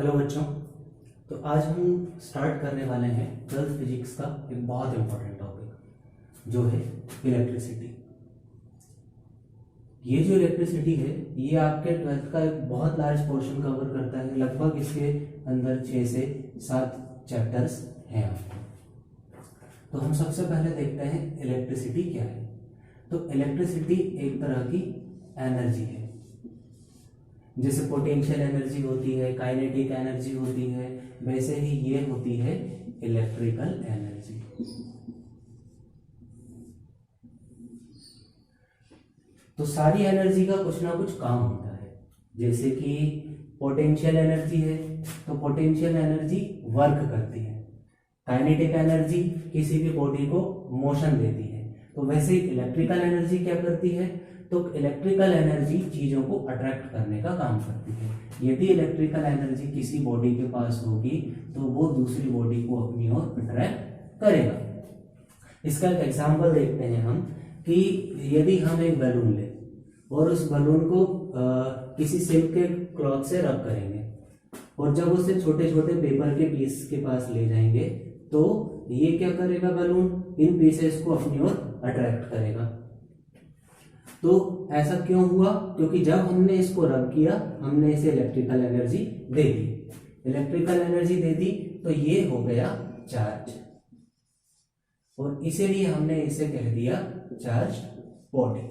Hello बच्चों। तो आज हम स्टार्ट करने वाले हैं 12th फिजिक्स का एक बहुत इंपॉर्टेंट टॉपिक जो है इलेक्ट्रिसिटी। ये जो इलेक्ट्रिसिटी है ये आपके 12th का एक बहुत लार्ज पोर्शन कवर करता है। लगभग इसके अंदर 6 से 7 चैप्टर्स हैं आपको। तो हम सबसे पहले देखते हैं इलेक्ट्रिसिटी क्या है। तो इलेक्ट्रिसिटी एक तरह की एनर्जी है। जैसे पोटेंशियल एनर्जी होती है, काइनेटिक एनर्जी होती है, वैसे ही ये होती है इलेक्ट्रिकल एनर्जी। तो सारी एनर्जी का कुछ ना कुछ काम होता है। जैसे कि पोटेंशियल एनर्जी है तो पोटेंशियल एनर्जी वर्क करती है। काइनेटिक एनर्जी किसी भी बॉडी को मोशन देती है। तो वैसे ही इलेक्ट्रिकल एनर्जी क्या करती है? तो इलेक्ट्रिकल एनर्जी चीजों को अट्रैक्ट करने का काम करती है। यदि इलेक्ट्रिकल एनर्जी किसी बॉडी के पास होगी तो वो दूसरी बॉडी को अपनी ओर अट्रैक्ट करेगा। इसका एक एग्जांपल देखते हैं हम कि यदि हम एक बैलून लें और उस बैलून को किसी सिल्क के क्लॉथ से रब करेंगे और जब उसे छोटे छोटे पेपर के पीस के पास ले जाएंगे तो ये क्या करेगा? बैलून इन पीसेस को अपनी ओर अट्रैक्ट करेगा। तो ऐसा क्यों हुआ? क्योंकि जब हमने इसको रब किया हमने इसे इलेक्ट्रिकल एनर्जी दे दी। इलेक्ट्रिकल एनर्जी दे दी तो ये हो गया चार्ज और इसीलिए हमने इसे कह दिया चार्ज बॉडी।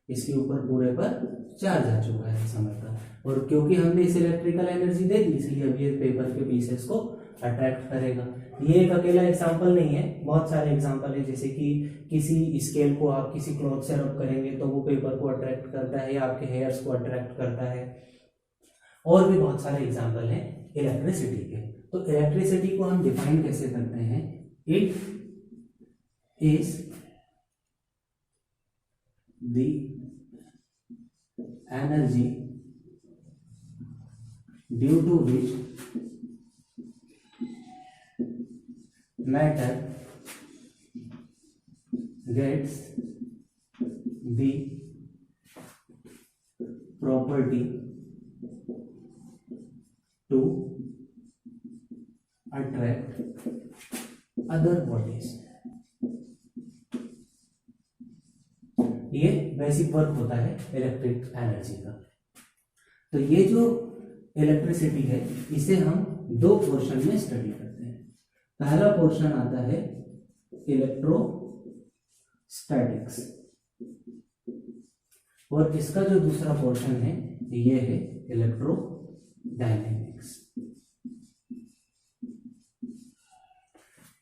इसके ऊपर पूरे पर चार्ज आ चुका है समय का। और क्योंकि हमने इसे इलेक्ट्रिकल एनर्जी दे दी इसलिए अब ये पेपर के पीसेस को अट्रैक्ट करेगा। ये एक अकेला एग्जांपल नहीं है, बहुत सारे एग्जांपल है। जैसे कि किसी स्केल को आप किसी क्लॉथ से रब करेंगे तो वो पेपर को अट्रैक्ट करता है या आपके हेयर्स को अट्रैक्ट करता है। और भी बहुत सारे एग्जांपल हैं इलेक्ट्रिसिटी के। तो इलेक्ट्रिसिटी को हम डिफाइन कैसे करते हैं? It is the energy due to which matter gets the property to attract other bodies। ये बेसिक वर्क होता है इलेक्ट्रिक एनर्जी का। तो ये जो इलेक्ट्रिसिटी है इसे हम दो पोर्शन में स्टडी करते हैं। पहला पोर्शन आता है इलेक्ट्रोस्टैटिक्स और इसका जो दूसरा पोर्शन है ये है इलेक्ट्रोडायनेमिक्स।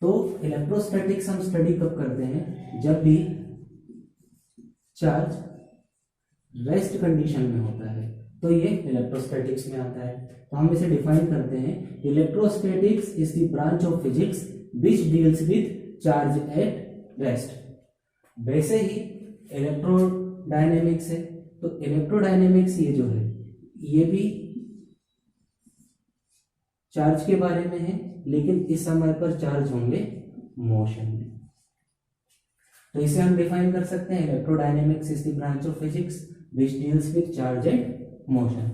तो इलेक्ट्रोस्टैटिक्स हम स्टडी कब करते हैं? जब भी चार्ज रेस्ट कंडीशन में होता है तो ये इलेक्ट्रोस्टैटिक्स में आता है। तो हम इसे डिफाइन करते हैं, electrostatics is the branch of physics which deals with charge at rest. वैसे ही इलेक्ट्रोडायनेमिक्स है। तो इलेक्ट्रोडायनेमिक्स ये जो है ये भी चार्ज के बारे में है, लेकिन इस समय पर चार्ज होंगे मोशन में। तो इसे हम डिफाइन कर सकते हैं, electrodynamics is the branch of physics which deals with charge at motion.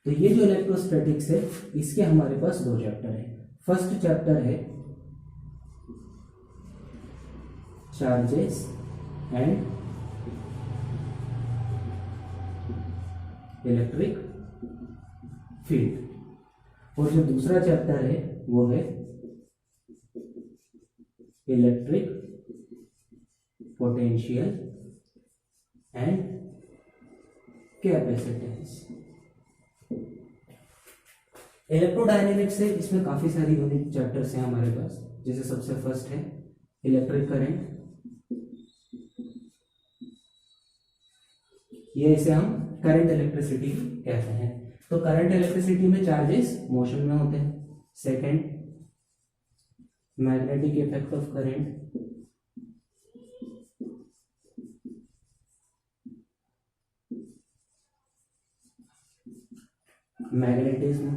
तो ये जो इलेक्ट्रोस्टैटिक्स है इसके हमारे पास दो चैप्टर है। फर्स्ट चैप्टर है चार्जेस एंड इलेक्ट्रिक फील्ड और जो दूसरा चैप्टर है वो है electric potential and capacitance. Electrodynamics है, इसमें काफी सारी यूनिक चैप्टर्स हैं हमारे पास। जैसे सबसे फर्स्ट है इलेक्ट्रिक करंट। ये इसे हम करंट इलेक्ट्रिसिटी कहते हैं। तो करंट इलेक्ट्रिसिटी में चार्जेस मोशन में होते हैं। Second magnetic effect of current. Magnetism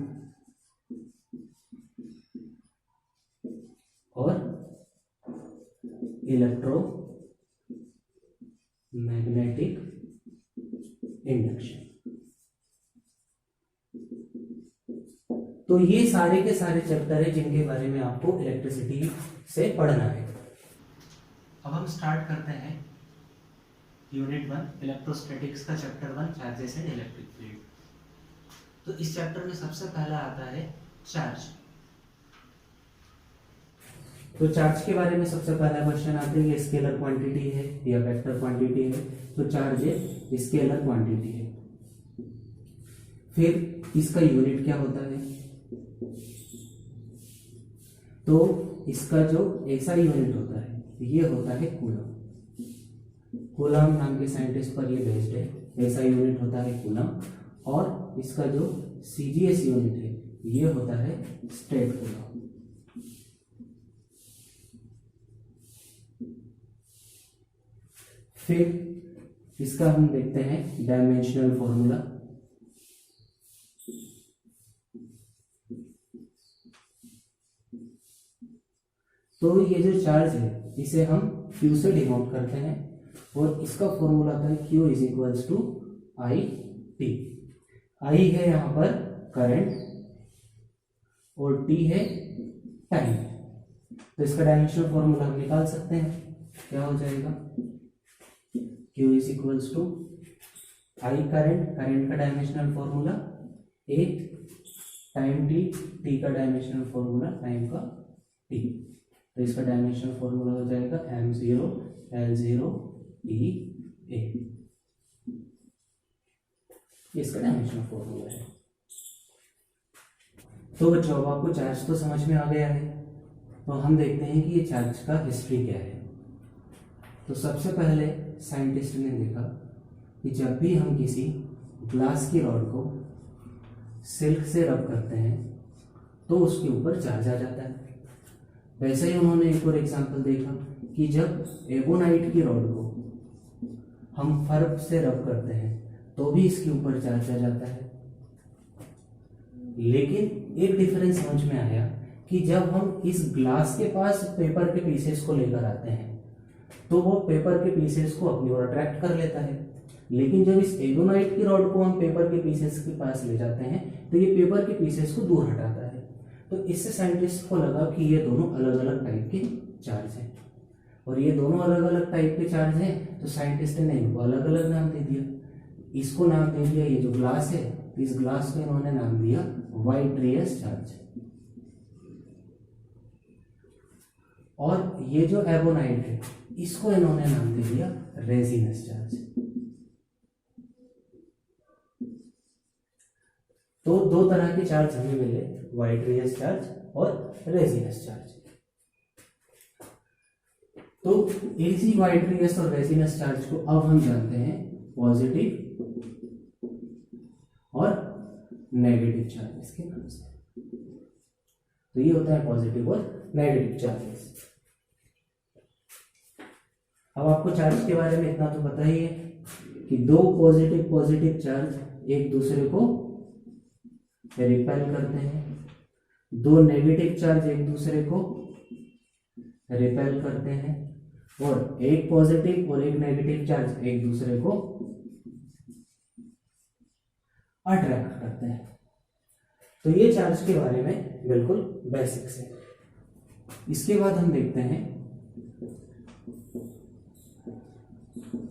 और इलेक्ट्रो मैग्नेटिक इंडक्शन। तो ये सारे के सारे चैप्टर है जिनके बारे में आपको इलेक्ट्रिसिटी से पढ़ना है। अब हम स्टार्ट करते हैं यूनिट 1 इलेक्ट्रोस्टैटिक्स का chapter 1 charges and electric field. तो इस चैप्टर में सबसे पहला आता है चार्ज। तो चार्ज के बारे में सबसे पहला क्वेश्चन आता है, ये स्केलर क्वांटिटी है या वेक्टर क्वांटिटी है। तो चार्ज है स्केलर क्वांटिटी है। फिर इसका यूनिट क्या होता है, तो इसका जो ऐसा यूनिट होता है ये होता है कूलम। कूलम नाम के साइंटिस्ट पर ये बेस्ड है। ऐसा यूनिट होता है कूलम, और इसका जो सीजीएस यूनिट है ये होता है स्टेट कूलम। फिर इसका हम देखते हैं डायमेंशनल फॉर्मूला। तो ये जो चार्ज है इसे हम Q से डिनोट करते हैं, और इसका फॉर्मूला आता है Q is equals to I T. I है यहाँ पर करंट और T है टाइम। तो इसका डायमेंशनल फॉर्मूला हम निकाल सकते हैं। क्या हो जाएगा, Q is equals to I current, current का dimensional formula A, time T का डायमेंशनल फॉर्मूला टाइम का T। तो इसका डायमेंशनल फॉर्मूला हो जाएगा m0 L0 T A। इसका डायमेंशनल फॉर्मूला है। तो बच्चों अब आपको चार्ज तो समझ में आ गया है। तो हम देखते हैं कि ये चार्ज का हिस्ट्री क्या है। तो सबसे पहले साइंटिस्ट ने देखा कि जब भी हम किसी ग्लास की रॉड को सिल्क से रब करते हैं तो उसके ऊपर चार्ज आ जाता है। वैसे ही उन्होंने एक और एग्जांपल देखा कि जब एबोनाइट की रॉड को हम फर्ब से रब करते हैं तो भी इसके ऊपर चार्ज आ जाता है। लेकिन एक डिफरेंस समझ में आया कि जब हम इस ग्लास के पास पेपर के पीसेस को लेकर आते हैं तो वो पेपर के पीसेस को अपनी ओर अट्रैक्ट कर लेता है। लेकिन जब इस एबोनाइट की रॉड को हम पेपर के पीसेस के पास ले जाते हैं तो ये पेपर के पीसेस को दूर हटाता है। तो इससे साइंटिस्ट को लगा कि ये दोनों अलग अलग टाइप के चार्ज हैं, और ये दोनों अलग अलग टाइप के चार्ज हैं। तो साइंटिस्ट ने इनको अलग अलग नाम दे दिया। इसको नाम दे दिया, ये जो ग्लास है इस ग्लास को इन्होंने नाम दिया वाइट्रियस चार्ज, और ये जो एबोनाइट है इसको इन्होंने नाम दे दिया रेजिनस चार्ज। तो दो तरह के चार्ज हमें मिले, वाइट्रियस चार्ज और रेजिनस चार्ज। तो इसी वाइट्रियस और रेजिनस चार्ज को अब हम जानते हैं पॉजिटिव और नेगेटिव चार्जेस के नाम से। तो ये होता है पॉजिटिव और नेगेटिव चार्जेस। अब आपको चार्ज के बारे में इतना तो पता ही है कि दो पॉजिटिव चार्ज एक दूसरे को रिपेल करते हैं, दो नेगेटिव चार्ज एक दूसरे को रिपेल करते हैं, और एक पॉजिटिव और एक नेगेटिव चार्ज एक दूसरे को अट्रैक्ट करते हैं। तो ये चार्ज के बारे में बिल्कुल बेसिक्स है। इसके बाद हम देखते हैं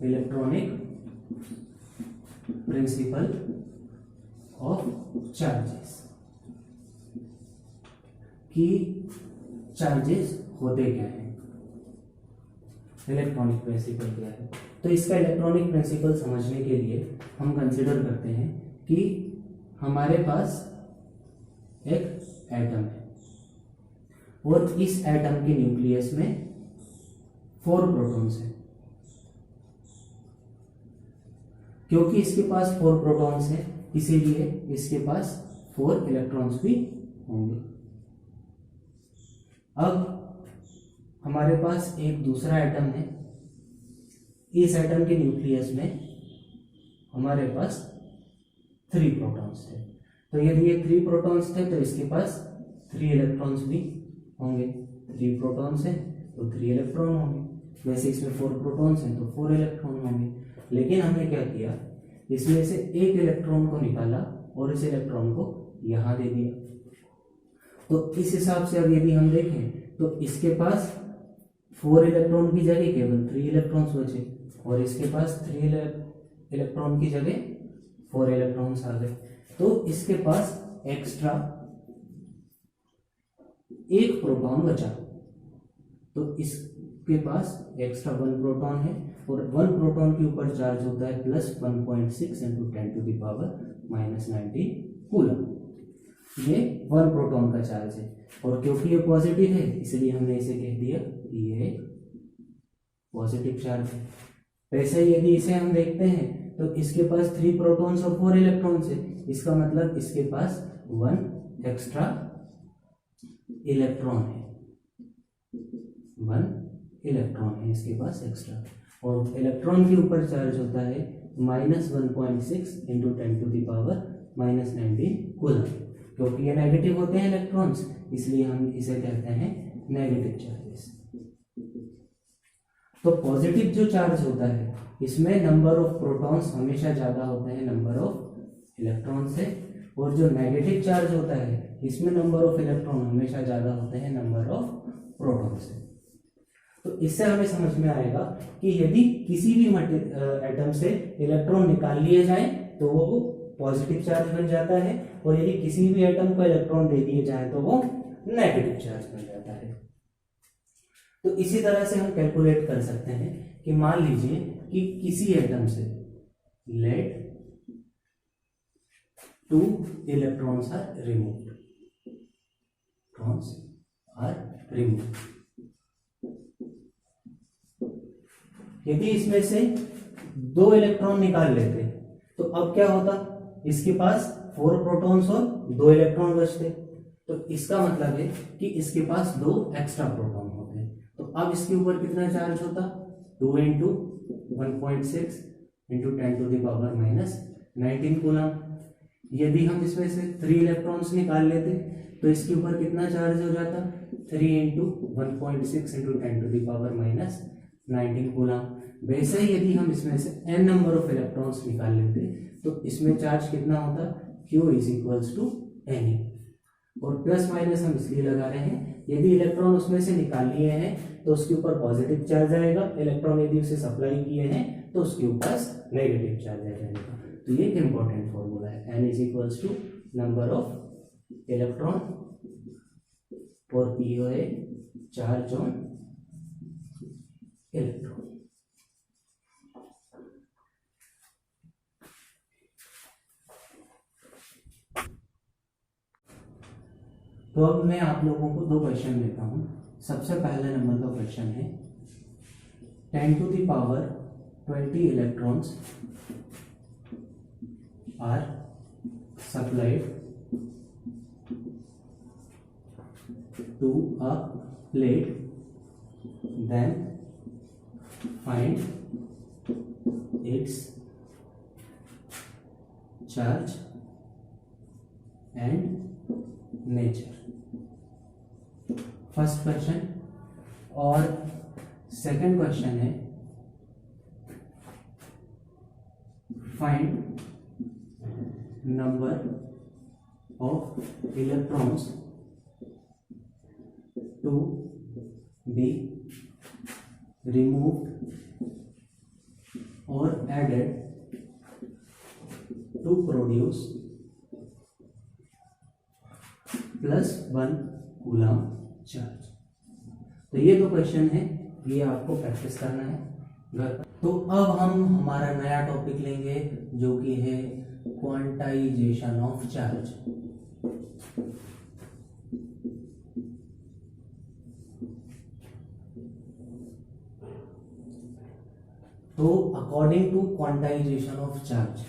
इलेक्ट्रॉनिक प्रिंसिपल ऑफ चार्जेस कि चार्जेस होते क्या हैं, इलेक्ट्रॉनिक प्रिंसिपल क्या है। तो इसका इलेक्ट्रॉनिक प्रिंसिपल समझने के लिए हम कंसिडर करते हैं कि हमारे पास एक एटम है, और इस एटम के न्यूक्लियस में 4 प्रोटॉन्स हैं। क्योंकि इसके पास 4 प्रोटॉन्स हैं इसीलिए इसके पास 4 इलेक्ट्रॉन्स भी होंगे। अब हमारे पास एक दूसरा एटम है। इस एटम के न्यूक्लियस में हमारे पास 3 प्रोटॉन्स थे। तो यदि ये 3 प्रोटॉन्स थे तो इसके पास 3 इलेक्ट्रॉन्स भी होंगे। 3 प्रोटॉन्स हैं तो 3 इलेक्ट्रॉन होंगे। वैसे इसमें 4 प्रोटॉन्स हैं तो 4 इलेक्ट्रॉन होंगे। लेकिन हमने क्या किया, इसमें से एक इलेक्ट्रॉन को निकाला और इस इलेक्ट्रॉन को यहां दे दिया। तो इस हिसाब से अब यदि हम देखें तो इसके पास 4 इलेक्ट्रॉन की जगह केवल 3 इलेक्ट्रॉन्स बचे और इसके पास 3 इलेक्ट्रॉन की जगह 4 इलेक्ट्रॉन्स आ गए, तो इसके पास एक्स्ट्रा एक प्रोटॉन बचा। तो इसके पास एक्स्ट्रा 1 प्रोटॉन है और 1 प्रोटॉन के ऊपर चार्ज होता है प्लस 1.6 इंटू 10⁻⁻⁹ कूलम। ये 1 प्रोटॉन का चार्ज है और क्योंकि ये पॉजिटिव है इसलिए हमने इसे कह दिया कि ये पॉजिटिव चार्ज है। वैसे यदि इसे हम देखते हैं तो इसके पास 3 प्रोटॉन्स और 4 इलेक्ट्रॉन्स है, इसका मतलब इसके पास 1 एक्स्ट्रा इलेक्ट्रॉन है, 1 इलेक्ट्रॉन है इसके पास एक्स्ट्रा। और इलेक्ट्रॉन के ऊपर चार्ज होता है -1.6 इंटू 10⁻⁻⁹ कूलम। क्योंकि ये नेगेटिव होते हैं इलेक्ट्रॉन्स इसलिए हम इसे कहते हैं नेगेटिव चार्जेस। तो पॉजिटिव जो चार्ज होता है इसमें नंबर ऑफ प्रोटॉन्स हमेशा ज्यादा होते हैं नंबर ऑफ इलेक्ट्रॉन से, और जो नेगेटिव चार्ज होता है इसमें नंबर ऑफ इलेक्ट्रॉन हमेशा ज्यादा होते हैं नंबर ऑफ प्रोटॉन से। तो इससे हमें समझ में आएगा कि यदि किसी भी एटम से इलेक्ट्रॉन निकाल लिए जाए तो वो पॉजिटिव चार्ज बन जाता है, और यदि किसी भी एटम को इलेक्ट्रॉन दे दिए जाए तो वो नेगेटिव चार्ज बन जाता है। तो इसी तरह से हम कैलकुलेट कर सकते हैं कि मान लीजिए कि किसी एटम से लेट 2 इलेक्ट्रॉन्स आर रिमूव्ड, यदि इसमें से 2 इलेक्ट्रॉन निकाल लेते तो अब क्या होता, इसके पास 4 प्रोटॉन्स और 2 इलेक्ट्रॉन बचते। तो इसका मतलब है कि इसके पास 2 एक्स्ट्रा प्रोटॉन होते। तो अब इसके ऊपर कितना चार्ज होता, 2 इंटू 1.6 इंटू 10⁻⁻⁹ कूलम। यदि हम इसमें से 3 इलेक्ट्रॉन्स निकाल लेते तो इसके ऊपर कितना चार्ज हो जाता, 3 इंटू 1.6 इंटू 10⁻⁻⁹ कूलम। वैसे ही यदि हम इसमें से n नंबर ऑफ इलेक्ट्रॉन्स निकाल लेते तो इसमें चार्ज कितना होता, Q is equals to NE। और प्लस माइनस हम इसलिए लगा रहे हैं, यदि इलेक्ट्रॉन उसमें से निकाल लिए हैं तो उसके ऊपर पॉजिटिव चार्ज आएगा, इलेक्ट्रॉन यदि उसे सप्लाई किए हैं तो उसके ऊपर नेगेटिव चार्ज आ जाएगा। तो ये एक इंपॉर्टेंट फॉर्मूला है, N is equals to number of electron और POA चार्ज ऑन इलेक्ट्रॉन। तो अब मैं आप लोगों को 2 क्वेश्चन देता हूं। सबसे पहले नंबर का क्वेश्चन है 10⁻20 electrons are supplied to a plate, then find its charge and nature. First question. और सेकंड क्वेश्चन है find number of electrons to be removed or added to produce +1 coulomb charge. तो ये 2 question है, ये आपको practice करना है घर पर। तो अब हम हमारा नया टॉपिक लेंगे जो कि है क्वांटाइजेशन ऑफ चार्ज। तो according to quantization of charge,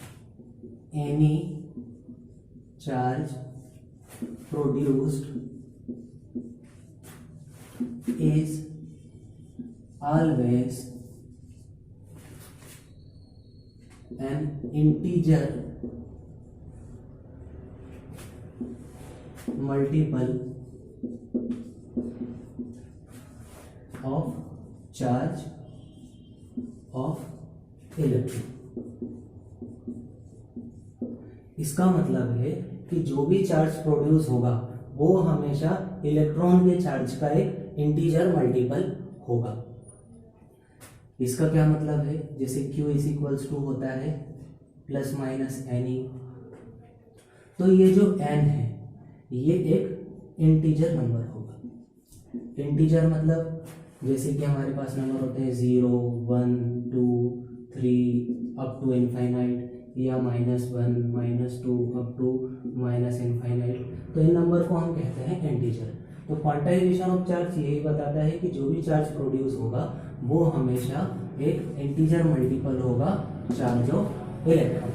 any charge produced is always an integer multiple of charge of electron। इसका मतलब है कि जो भी चार्ज प्रोड्यूस होगा वो हमेशा इलेक्ट्रॉन के चार्ज का एक इंटीजर मल्टीपल होगा। इसका क्या मतलब है, जैसे Q इज इक्वल्स टू होता है प्लस माइनस NE, तो ये जो n है ये एक इंटीजर नंबर होगा। इंटीजर मतलब जैसे कि हमारे पास नंबर होते हैं 0, 1, 2, 3 अप टू इनफाइनाइट, या -1, -2 अप टू माइनस इनफाइनाइट, तो इन नंबर को हम कहते हैं इंटीजर। तो क्वांटाइजेशन ऑफ चार्ज यही बताता है कि जो भी चार्ज प्रोड्यूस होगा वो हमेशा एक इंटीजर मल्टीपल होगा चार्ज ऑफ इलेक्ट्रॉन।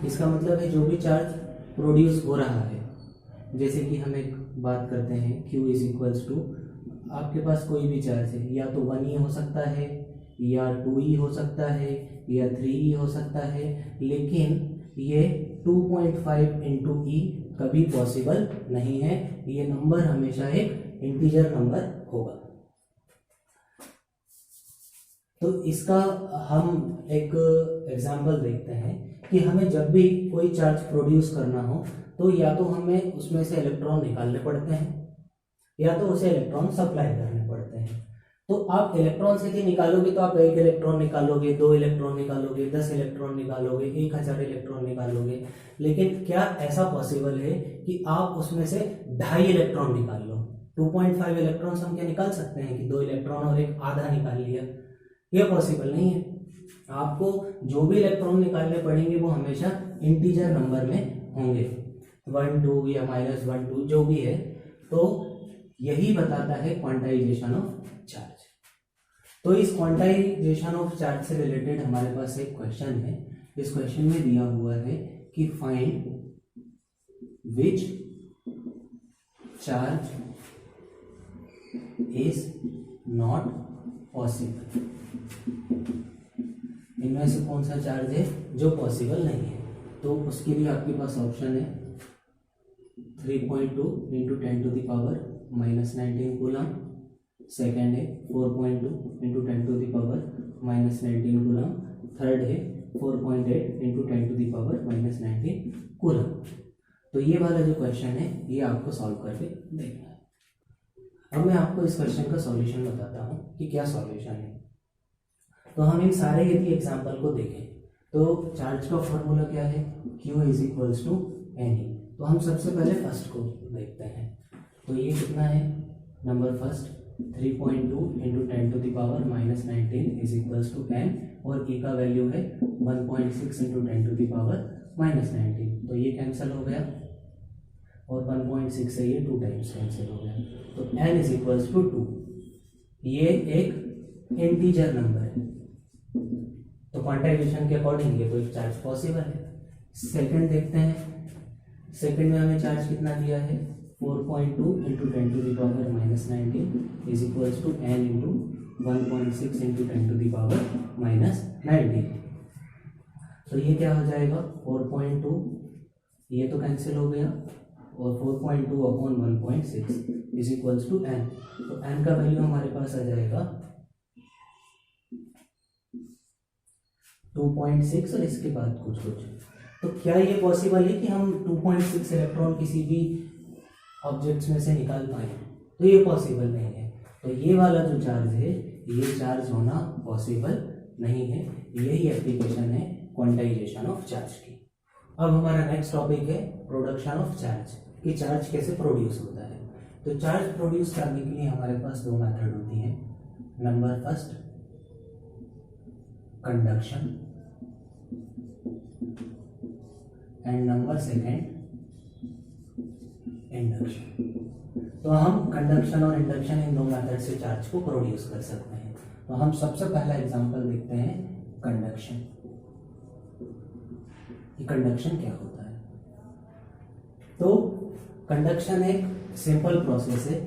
इसका मतलब है जो भी चार्ज प्रोड्यूस हो रहा है, जैसे कि हम एक बात करते हैं Q इज इक्वल्स टू, आपके पास कोई भी चार्ज है, या तो 1 ही हो सकता है, या 2 ही हो सकता है, या 3 ही हो सकता है, लेकिन ये 2.5 इंटू E कभी पॉसिबल नहीं है। ये नंबर हमेशा एक इंटीजर नंबर होगा। तो इसका हम एक एग्जाम्पल देखते हैं कि हमें जब भी कोई चार्ज प्रोड्यूस करना हो तो या तो हमें उसमें से इलेक्ट्रॉन निकालने पड़ते हैं, या तो उसे इलेक्ट्रॉन सप्लाई करने पड़ते हैं। तो आप इलेक्ट्रॉन से निकालोगे तो आप 1 इलेक्ट्रॉन निकालोगे, 2 इलेक्ट्रॉन निकालोगे, 10 इलेक्ट्रॉन निकालोगे, 1000 इलेक्ट्रॉन निकालोगे, लेकिन क्या ऐसा पॉसिबल है कि आप उसमें से 2.5 इलेक्ट्रॉन निकाल लो? 2.5 इलेक्ट्रॉन हम क्या निकाल सकते हैं कि 2 इलेक्ट्रॉन और एक आधा निकाल लिया? यह पॉसिबल नहीं है। आपको जो भी इलेक्ट्रॉन निकालने पड़ेंगे वो हमेशा इंटीजर नंबर में होंगे, 1, 2 या -1, 2 जो भी है। तो यही बताता है क्वांटाइजेशन ऑफ चार्ज। तो इस क्वांटाइजेशन ऑफ चार्ज से रिलेटेड हमारे पास एक क्वेश्चन है। इस क्वेश्चन में दिया हुआ है कि find which charge is not possible. इनमें से कौन सा चार्ज है जो पॉसिबल नहीं है? तो उसके लिए आपके पास ऑप्शन है 3.2 into 10 to the power -19 coulomb, second है 4.2 into 10 to the power -19 coulomb, third है 4.8 into 10 to the power -19 coulomb. तो ये वाला जो क्वेश्चन है ये आपको सॉल्व करके देखना है। अब मैं आपको इस क्वेश्चन का सॉल्यूशन बताता हूँ कि क्या सॉल्यूशन है। तो हम इन सारे यदि एग्जाम्पल को देखें तो चार्ज का फॉर्मूला क्या है, Q is equals to NE। तो हम सबसे पहले फर्स्ट को देखते हैं। तो ये कितना है, number first 3.2 into 10 to the power -19 is equals to n, और E का वैल्यू है 1.6 इंटू 10 टू द पावर -19। तो ये कैंसिल हो गया, और 1.6 से ये 2 टाइम्स कैंसिल हो गया, तो n इज इक्वल्स टू 2। ये एक इंटीजर नंबर है, तो क्वांटाइजेशन के अकॉर्डिंग ये कोई चार्ज पॉसिबल है। सेकंड देखते हैं। सेकंड में हमें चार्ज कितना दिया है, 4.2 into 10 to the power -19 is equals to n into 1.6 into 10 to the power -19। तो ये क्या हो जाएगा, 4.2, ये तो कैंसिल हो गया, और 4.2 upon 1.6 is equals to n। तो n का वैल्यू हमारे पास आ जाएगा 2.6 और इसके बाद कुछ। तो क्या ये पॉसिबल है कि हम 2.6 इलेक्ट्रॉन किसी भी ऑब्जेक्ट्स में से निकाल पाए? तो ये पॉसिबल नहीं है। तो ये वाला जो चार्ज है ये चार्ज होना पॉसिबल नहीं है। यही एप्लीकेशन है क्वांटाइजेशन ऑफ चार्ज की। अब हमारा नेक्स्ट टॉपिक है प्रोडक्शन ऑफ चार्ज, कि चार्ज कैसे प्रोड्यूस होता है। तो चार्ज प्रोड्यूस करने के लिए हमारे पास 2 मेथड होती हैं। Number first conduction, and number second induction. तो हम कंडक्शन और इंडक्शन इन 2 मेथड से चार्ज को प्रोड्यूस कर सकते हैं। तो हम सबसे पहला एग्जांपल देखते हैं कंडक्शन। कि कंडक्शन क्या होता है। तो कंडक्शन एक सिंपल प्रोसेस है।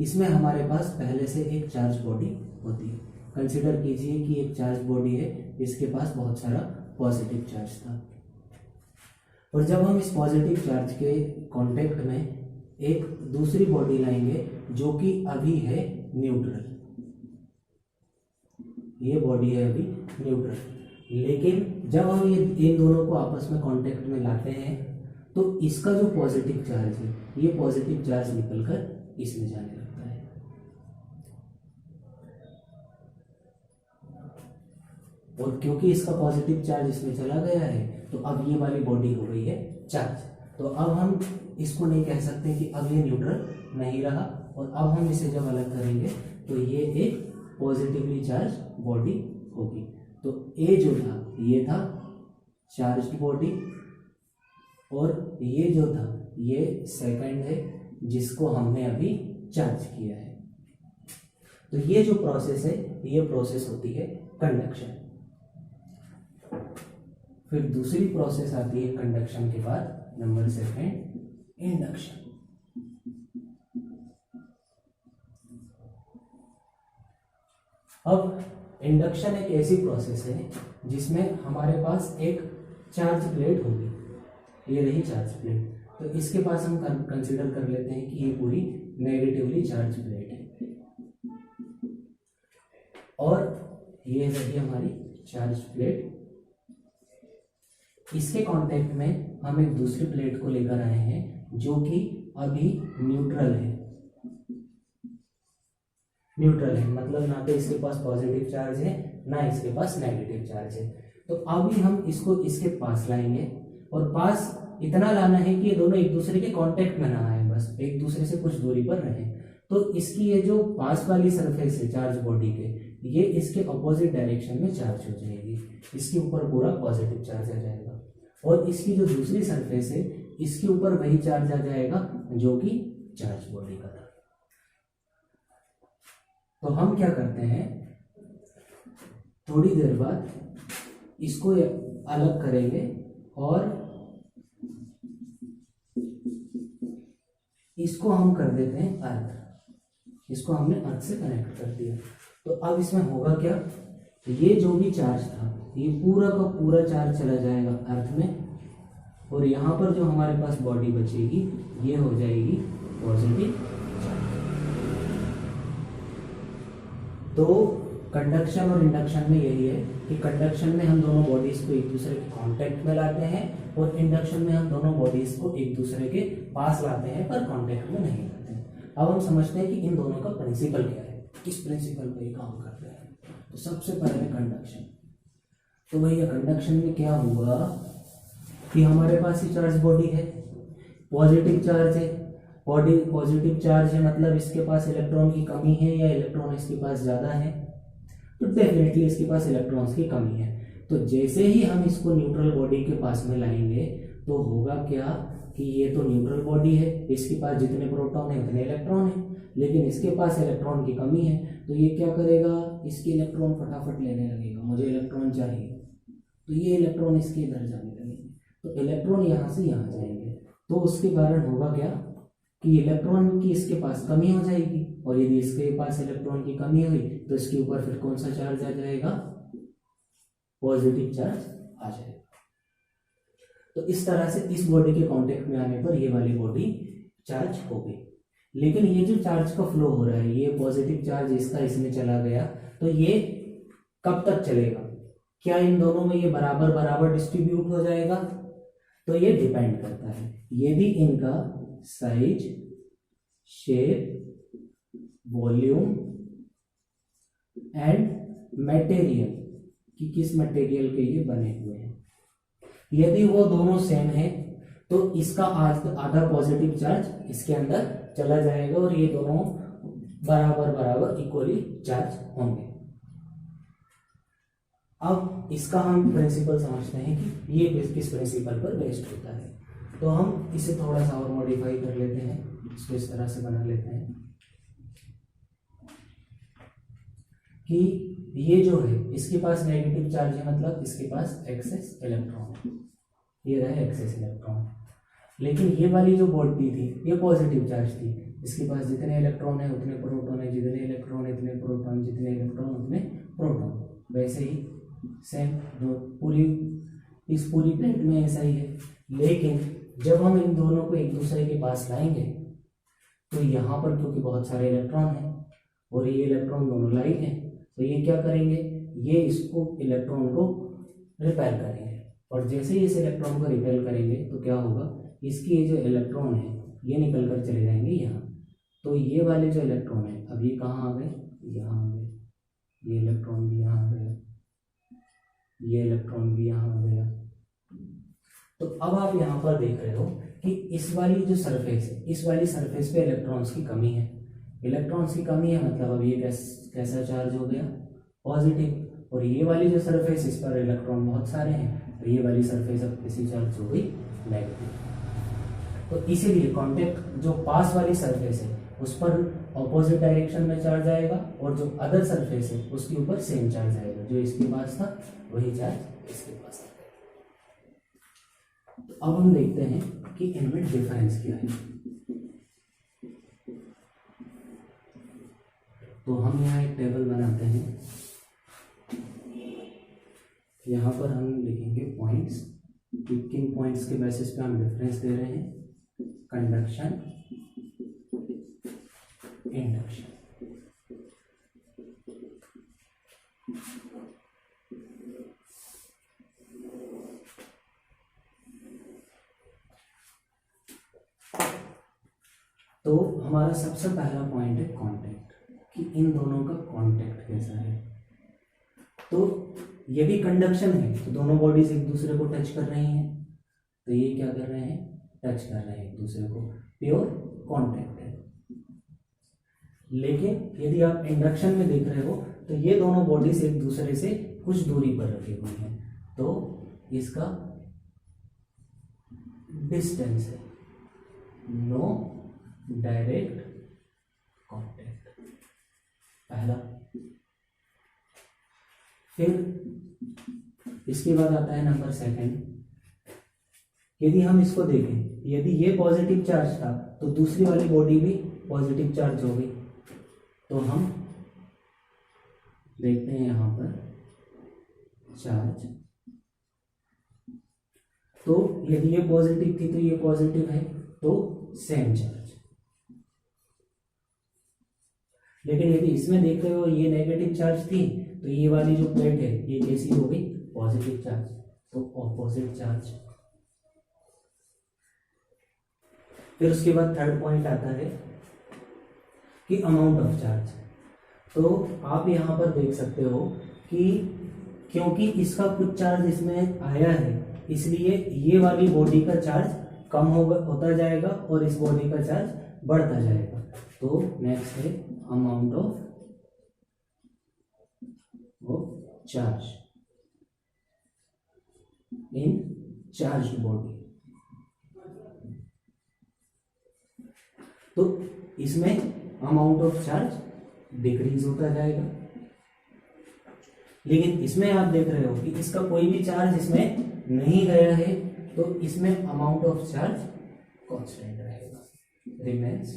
इसमें हमारे पास पहले से एक चार्ज बॉडी होती है। कंसिडर कीजिए कि एक चार्ज बॉडी है, इसके पास बहुत सारा पॉजिटिव चार्ज था, और जब हम इस पॉजिटिव चार्ज के कांटेक्ट में एक दूसरी बॉडी लाएंगे जो कि अभी है न्यूट्रल, ये बॉडी है अभी न्यूट्रल, लेकिन जब हम ये इन दोनों को आपस में कांटेक्ट में लाते हैं तो इसका जो पॉजिटिव चार्ज है, ये पॉजिटिव चार्ज निकलकर इसमें जाने लगता है। और क्योंकि इसका पॉजिटिव चार्ज इसमें चला गया है, तो अब ये वाली बॉडी हो गई है चार्ज। तो अब हम इसको नहीं कह सकते कि अब ये न्यूट्रल नहीं रहा, और अब हम इसे जब अलग करेंगे तो ये एक पॉजिटिवली चार्ज बॉडी होगी। तो ए जो था ये था चार्ज्ड बॉडी, और ये जो था ये सेकंड है जिसको हमने अभी चार्ज किया है। तो ये जो प्रोसेस है ये प्रोसेस होती है कंडक्शन। फिर दूसरी प्रोसेस आती है कंडक्शन के बाद, नंबर सेकंड इंडक्शन। अब इंडक्शन एक ऐसी प्रोसेस है जिसमें हमारे पास एक चार्ज प्लेट होगी, ये रही चार्ज प्लेट। तो इसके पास हम कंसीडर कर लेते हैं कि ये पूरी नेगेटिवली चार्ज प्लेट है, और ये रही हमारी चार्ज प्लेट। इसके कांटेक्ट में हम एक दूसरी प्लेट को लेकर आए हैं जो कि अभी न्यूट्रल है। न्यूट्रल है मतलब ना तो इसके पास पॉजिटिव चार्ज है ना इसके पास नेगेटिव चार्ज है। तो अभी हम इसको इसके पास लाएंगे, और पास इतना लाना है कि ये दोनों एक दूसरे के कांटेक्ट में ना आए, बस एक दूसरे से कुछ दूरी पर रहें। तो इसकी ये जो पास वाली सरफेस है चार्ज बॉडी के, ये इसके अपोजिट डायरेक्शन में चार्ज हो जाएगी, इसके ऊपर पूरा पॉजिटिव चार्ज आ जाएगा। और इसकी जो दूसरी सरफेस है इसके ऊपर वही चार्ज आ जाएगा जो कि चार्ज बॉडी का था। तो हम क्या करते हैं, थोड़ी देर बाद इसको अलग करेंगे और इसको हम कर देते हैं अर्थ। इसको हमने अर्थ से कनेक्ट कर दिया। तो अब इसमें होगा क्या, ये जो भी चार्ज था ये पूरा का पूरा चार्ज चला जाएगा अर्थ में, और यहाँ पर जो हमारे पास बॉडी बचेगी ये हो जाएगी पॉजिटिव चार्ज। तो कंडक्शन और इंडक्शन में यही है कि कंडक्शन में हम दोनों बॉडीज को एक दूसरे के कांटेक्ट में लाते हैं, और इंडक्शन में हम दोनों बॉडीज को एक दूसरे के पास लाते हैं पर कांटेक्ट में नहीं लाते हैं। अब हम समझते हैं कि इन दोनों का प्रिंसिपल क्या है, किस प्रिंसिपल पे काम करते हैं। तो सबसे पहले कंडक्शन। तो भैया कंडक्शन में क्या हुआ कि हमारे पास ही चार्ज बॉडी है, पॉजिटिव चार्ज है, बॉडी पॉजिटिव चार्ज है मतलब इसके पास इलेक्ट्रॉन की कमी है या इलेक्ट्रॉन इसके पास ज़्यादा है, तो डेफिनेटली इसके पास इलेक्ट्रॉन्स की कमी है। तो जैसे ही हम इसको न्यूट्रल बॉडी के पास में लाएंगे तो होगा क्या कि ये तो न्यूट्रल बॉडी है, इसके पास जितने प्रोटॉन है उतने इलेक्ट्रॉन है, लेकिन इसके पास इलेक्ट्रॉन की कमी है। तो ये क्या करेगा, इसके इलेक्ट्रॉन फटाफट लेने लगेगा, मुझे इलेक्ट्रॉन चाहिए, तो ये इलेक्ट्रॉन इसके इधर जाने लगेंगे, तो इलेक्ट्रॉन यहाँ से यहाँ जाएंगे। तो उसके कारण होगा क्या कि इलेक्ट्रॉन की इसके पास कमी हो जाएगी, और यदि इसके पास इलेक्ट्रॉन की कमी हुई तो इसके ऊपर फिर कौन सा चार्ज आ जाएगा, पॉजिटिव चार्ज आ जाएगा। तो इस तरह से इस बॉडी के कांटेक्ट में आने पर ये वाली बॉडी चार्ज हो गई। लेकिन ये जो चार्ज का फ्लो हो रहा है, ये पॉजिटिव चार्ज इसका इसमें चला गया, तो ये कब तक चलेगा, क्या इन दोनों में ये बराबर बराबर डिस्ट्रीब्यूट हो जाएगा, तो ये डिपेंड करता है यदि इनका size, shape, volume and material कि किस मटेरियल के ये बने हुए हैं, यदि वो दोनों सेम है तो इसका आधा पॉजिटिव चार्ज इसके अंदर चला जाएगा और ये दोनों बराबर बराबर इक्वली चार्ज होंगे। अब इसका हम प्रिंसिपल समझते हैं कि ये किस प्रिंसिपल पर बेस्ड होता है। तो हम इसे थोड़ा सा और मॉडिफाई कर लेते हैं, इसको इस तरह से बना लेते हैं कि ये जो है इसके पास नेगेटिव चार्ज है, मतलब इसके पास एक्सेस इलेक्ट्रॉन है, ये रहे एक्सेस इलेक्ट्रॉन। लेकिन ये वाली जो बॉडी थी ये पॉजिटिव चार्ज थी, इसके पास जितने इलेक्ट्रॉन है उतने प्रोटॉन है, जितने इलेक्ट्रॉन इतने प्रोटॉन, जितने इलेक्ट्रॉन उतने प्रोटॉन। वैसे ही सेम पूरी इस पूरी प्लेट में ऐसा ही है। लेकिन जब हम इन दोनों को एक दूसरे के पास लाएंगे तो यहाँ पर क्योंकि बहुत सारे इलेक्ट्रॉन हैं और ये इलेक्ट्रॉन दोनों लाइट हैं, तो ये क्या करेंगे, ये इसको इलेक्ट्रॉन को रिपेल करेंगे, और जैसे ही इस इलेक्ट्रॉन को रिपेल करेंगे तो क्या होगा, इसकी ये जो इलेक्ट्रॉन है ये निकल कर चले जाएंगे यहाँ। तो ये वाले जो इलेक्ट्रॉन है अब ये कहाँ आ गए, यहाँ आ गए, ये इलेक्ट्रॉन भी यहाँ आ गया, ये इलेक्ट्रॉन भी यहाँ आ गया। तो अब आप यहाँ पर देख रहे हो कि इस वाली जो सरफेस है, इस वाली सरफेस पे इलेक्ट्रॉन्स की कमी है। इलेक्ट्रॉन्स की कमी है मतलब अब ये कैसा चार्ज हो गया, पॉजिटिव। और ये वाली जो सरफेस, इस पर इलेक्ट्रॉन बहुत सारे हैं, और ये वाली सरफेस अब कैसी चार्ज हो गई, नेगेटिव। तो इसीलिए कॉन्टेक्ट जो पास वाली सरफेस है उस पर ऑपोजिट डायरेक्शन में चार्ज आएगा, और जो अदर सरफेस है उसके ऊपर सेम चार्ज आएगा। जो इसके पास था वही चार्ज इसके पास था। तो अब हम देखते हैं कि इनमें डिफरेंस क्या है। तो हम यहाँ एक टेबल बनाते हैं, यहाँ पर हम लिखेंगे पॉइंट्स, किन पॉइंट्स के बेसिस पे हम डिफरेंस दे रहे हैं, कंडक्शन, इंडक्शन। तो हमारा सबसे पहला पॉइंट है कांटेक्ट, कि इन दोनों का कांटेक्ट कैसा है। तो यदि कंडक्शन है तो दोनों बॉडीज एक दूसरे को टच कर रही हैं, तो ये क्या कर रहे हैं, टच कर रहे हैं एक दूसरे को, प्योर कांटेक्ट है। लेकिन यदि आप इंडक्शन में देख रहे हो तो ये दोनों बॉडीज एक दूसरे से कुछ दूरी पर रखी हुई हैं, तो इसका डिस्टेंस है, नो डायरेक्ट कांटेक्ट, पहला। फिर इसके बाद आता है नंबर सेकंड, यदि हम इसको देखें, यदि ये पॉजिटिव चार्ज था तो दूसरी वाली बॉडी भी पॉजिटिव चार्ज हो गई। तो हम देखते हैं यहां पर चार्ज, तो यदि ये पॉजिटिव थी तो ये पॉजिटिव है, तो सेम चार्ज। लेकिन यदि इसमें देख रहे हो ये नेगेटिव चार्ज थी, तो ये वाली जो प्लेट है ये कैसी हो गई, पॉजिटिव चार्ज, तो ऑपोजिट चार्ज। फिर उसके बाद थर्ड पॉइंट आता है कि अमाउंट ऑफ चार्ज। तो आप यहां पर देख सकते हो कि क्योंकि इसका कुछ चार्ज इसमें आया है, इसलिए ये वाली बॉडी का चार्ज कम होता जाएगा और इस बॉडी का चार्ज बढ़ता जाएगा। तो नेक्स्ट है amount of charge in charged body. तो इसमें अमाउंट ऑफ चार्ज डिक्रीज होता जाएगा, लेकिन इसमें आप देख रहे हो कि इसका कोई भी चार्ज इसमें नहीं गया है, तो इसमें अमाउंट ऑफ चार्ज कांस्टेंट रहेगा, रिमेन्स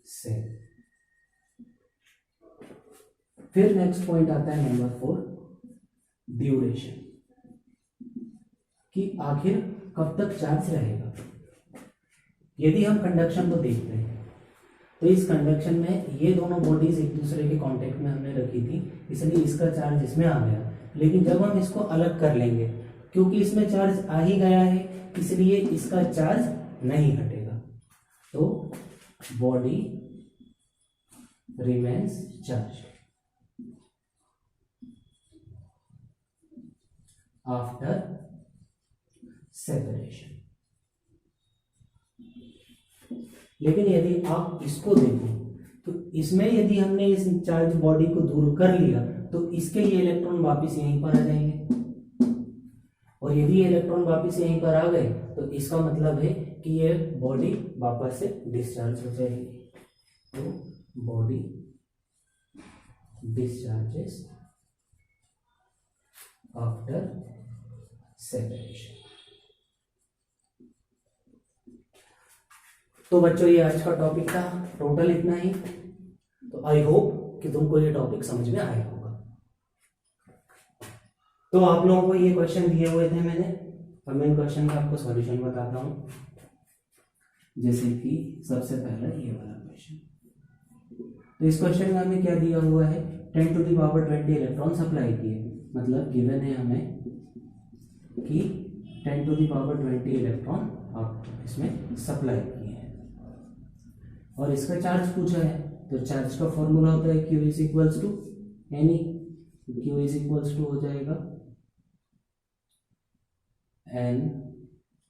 सेम। फिर नेक्स्ट पॉइंट आता है नंबर 4, ड्यूरेशन, कि आखिर कब तक चार्ज रहेगा। यदि हम कंडक्शन को देखते हैं तो इस कंडक्शन में ये दोनों बॉडीज एक दूसरे के कांटेक्ट में हमने रखी थी, इसलिए इसका चार्ज इसमें आ गया। लेकिन जब हम इसको अलग कर लेंगे, क्योंकि इसमें चार्ज आ ही गया है, इसलिए इसका चार्ज नहीं घटेगा, तो body remains charge after separation. लेकिन यदि आप इसको देखो तो इसमें यदि हमने इस चार्ज बॉडी को दूर कर लिया तो इसके ये इलेक्ट्रॉन वापस यहीं पर आ जाएंगे, और यदि ये इलेक्ट्रॉन वापस यहीं पर आ गए तो इसका मतलब है कि ये बॉडी वापस से डिस्चार्ज हो जाएगी। तो बॉडी डिस्चार्जेस आफ्टर सेपरेशन। तो बच्चों ये आज का टॉपिक था, टोटल इतना ही। तो आई होप कि तुमको ये टॉपिक समझ में आया होगा। तो आप लोगों को ये क्वेश्चन दिए हुए थे मैंने, और मैं इन क्वेश्चन का आपको सॉल्यूशन बताता हूँ। जैसे कि सबसे पहला ये वाला क्वेश्चन, तो इस क्वेश्चन में हमें क्या दिया हुआ है, 10⁻20 इलेक्ट्रॉन सप्लाई किए, मतलब गिवन है हमें कि 10⁻20 इलेक्ट्रॉन आप इसमें सप्लाई किए हैं। और इसका चार्ज पूछा है, तो चार्ज का फॉर्मूला होता है Q is equals to n e, Q is equals to हो जाएगा n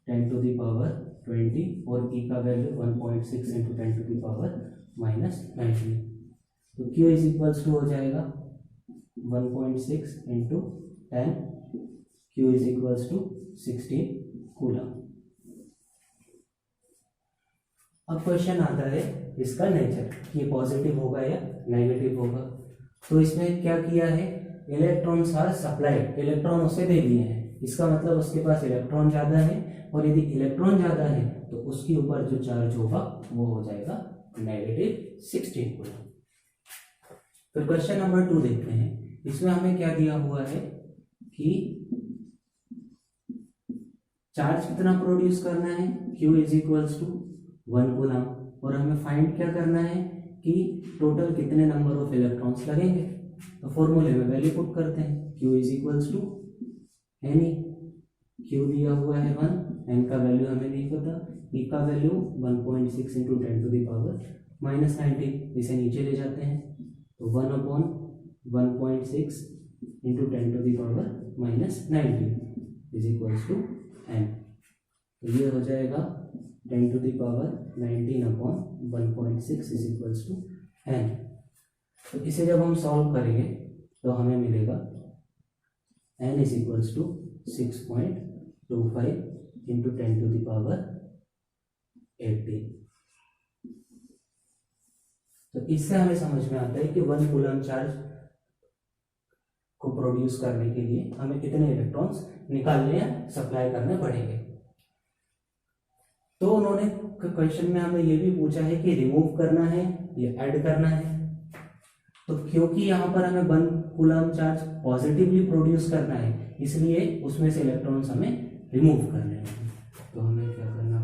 10⁻20 और E का वैल्यू 1.6 इंटू 10⁻⁻⁻⁹। तो Q इज इक्वल्स टू हो जाएगा 1.6 into 10, Q is equals to 16 coulomb. अब क्वेश्चन आता है इसका नेचर, कि ये पॉजिटिव होगा या नेगेटिव होगा। तो इसमें क्या किया है, इलेक्ट्रॉन्स आर सप्लाइड, इलेक्ट्रॉन उसे दे दिए हैं, इसका मतलब उसके पास इलेक्ट्रॉन ज्यादा है, और यदि इलेक्ट्रॉन ज्यादा है तो उसके ऊपर जो चार्ज होगा वो हो जाएगा -16 कूलम। फिर क्वेश्चन नंबर 2 देखते हैं। इसमें हमें क्या दिया हुआ है कि चार्ज कितना प्रोड्यूस करना है, Q is equals to 1 coulomb, और हमें फाइंड क्या करना है कि टोटल कितने नंबर ऑफ इलेक्ट्रॉन्स लगेंगे। तो फॉर्मूले में वैल्यू पुट करते हैं, Q is equals to n e, Q दिया हुआ है 1, n का वैल्यू हमें नहीं पता, E का वैल्यू 1.6 इंटू 10⁻⁻90, इसे नीचे ले जाते हैं तो 1/1.6 into 10⁻⁻90 is equals to n। तो ये हो जाएगा 10⁻19/1.6 इज इक्वल्स टू n। तो इसे जब हम सॉल्व करेंगे तो हमें मिलेगा n is equals to 6.25 into 10⁻18। तो इससे हमें समझ में आता है कि 1 कूलम चार्ज को प्रोड्यूस करने के लिए हमें कितने इलेक्ट्रॉन्स निकालने या सप्लाई करने पड़ेंगे। तो उन्होंने क्वेश्चन में हमें यह भी पूछा है कि रिमूव करना है या ऐड करना है। तो क्योंकि यहाँ पर हमें 1 कूलम चार्ज पॉजिटिवली प्रोड्यूस करना है, इसलिए उसमें से इलेक्ट्रॉन्स हमें रिमूव करने हैं। तो हमें क्या करना